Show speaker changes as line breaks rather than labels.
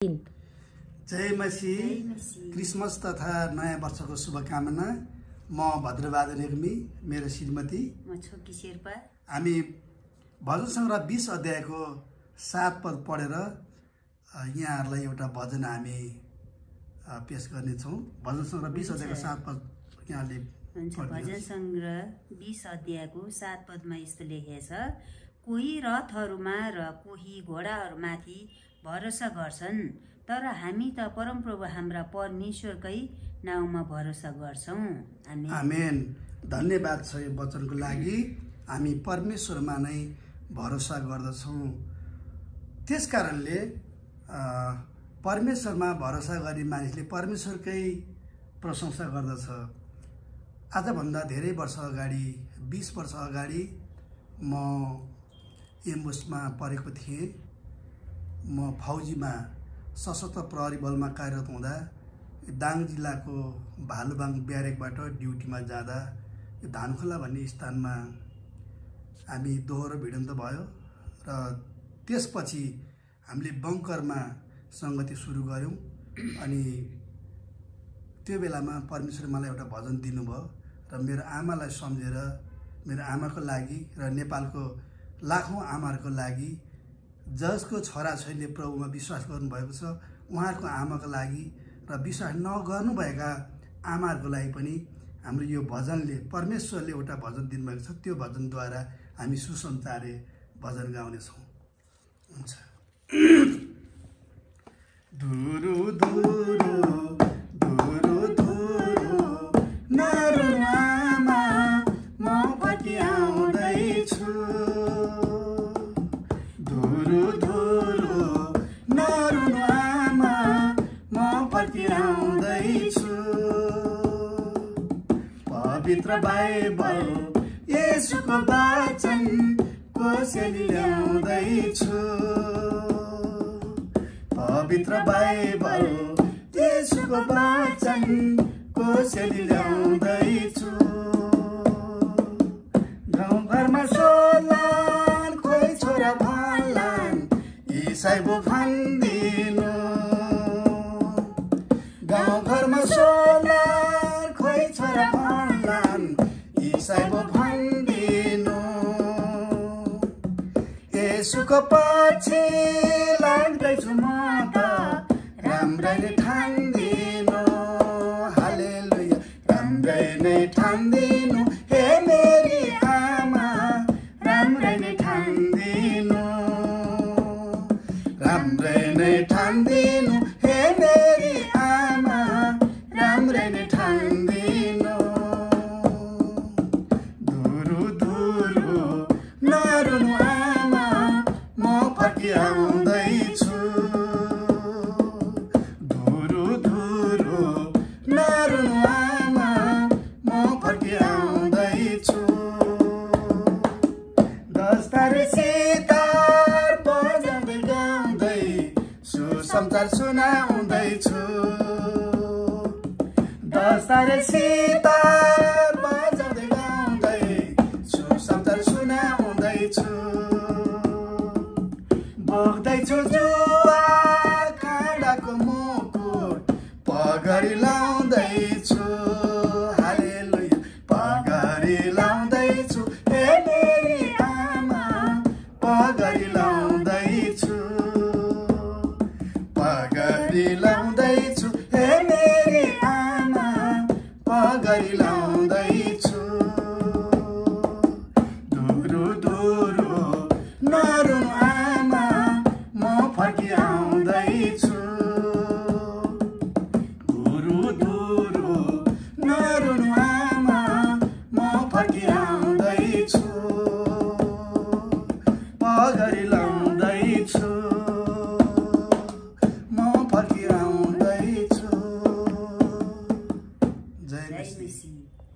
जय मसी क्रिसमस तथा नयाँ वर्षको शुभकामना। म भद्रबहादुर रेग्मी, मेरो श्रीमती
म छोकी शेर्पा।
हामी भजन सङ्ग्रह 20 अध्यायको 7 पद पढेर यहाँहरूलाई एउटा भजन हामी पेश गर्नेछौँ। भजन सङ्ग्रह 20 अध्यायको 7 पद यहाँले
भजन सङ्ग्रह 20 अध्यायको 7 पदमा यस्तो लेखेको छ, कोही रथहरूमा र कोही घोडाहरूमाथि भरोसा गर्छन्, तर हामी त परमप्रभु हाम्रा परमेश्वरकै नाउँमा भरोसा गर्छौँ।
आमेन। धन्यवाद छ यो वचनको लागि। हामी परमेश्वरमा नै भरोसा गर्दछौँ। त्यसकारणले परमेश्वरमा भरोसा गर्ने मानिसले परमेश्वरकै प्रशंसा गर्दछ। आजभन्दा धेरै वर्ष अगाडि 20 वर्ष अगाडि म एम्बुसमा परेको थिएँ। म फौजीमा सशस्त्र प्रहरी बलमा कार्यरत हुँदा दाङ जिल्लाको भालुबाङ ब्यारेकबाट ड्युटीमा जाँदा यो धानखोला भन्ने स्थानमा हामी दोहोरो भिडन्त भयो र त्यसपछि हामीले बङ्करमा सङ्गति सुरु गऱ्यौँ। अनि त्यो बेलामा परमेश्वर मलाई एउटा भजन दिनुभयो र मेरो आमालाई सम्झेर, मेरो आमाको लागि र नेपालको लाखौँ आमाहरूको लागि जसको छोराछोरीले प्रभुमा विश्वास गर्नुभएको छ उहाँहरूको आमाको लागि र विश्वास नगर्नुभएका आमाहरूको लागि पनि हाम्रो यो भजनले, परमेश्वरले एउटा भजन दिनुभएको छ। त्यो भजनद्वारा हामी सुसमाचार्य भजन गाउनेछौँ। हुन्छ। धुरु धुरु धुरु धुरु नरुनु आमा म पट्याउँदैछु, धुरु धुरु नरुनु आमा म पट्याउँदैछु। पवित्र बाइबल येशूको वचन कोसेली ल्याउँदैछु, पवित्र बाइबल येशूको वचन कोसेली ल्याउँदैछु। गाउँघरमा सोध्लान् खोइ छोरा भन्लान् ईसाई बो भनिदिनु, गाउँघरमा सोध्लान् खोइ छोरा भन्लान् ईसाई बो भनिदिनु। येशूको पछि लाग्दैछु म त राम्रै नै ठान्दिनु, हालेलुया राम्रै नै ठान्दिनु। हे मेरी आमा राम्रै नै ठान्दिनु, राम्रै नै ठान्दिनु। हे मेरी आमा राम्रै नै ठान्दिनु। धुरु धुरु नरुनु आमा म फर्किआउँदैछु, धुरु धुरु नरुनु आमा म फर्किआउँदैछु। दस्तारे सितार बजाउँदै गाउँदै सुसमाचार सुनाउँदैछु, दस्तारे सितार बजाउँदै गाउँदै सुसमाचार सुनाउँदैछु। बोक्दैछु जुवा काँडाको मुकुट पगडी लाउँदैछु, हालेलुया पगडी लाउँदैछु। हे मेरी आमा पगडी लाउँदैछु, पगडी लाउँदैछु। हे मेरी आमा पगडी लाउँदैछु।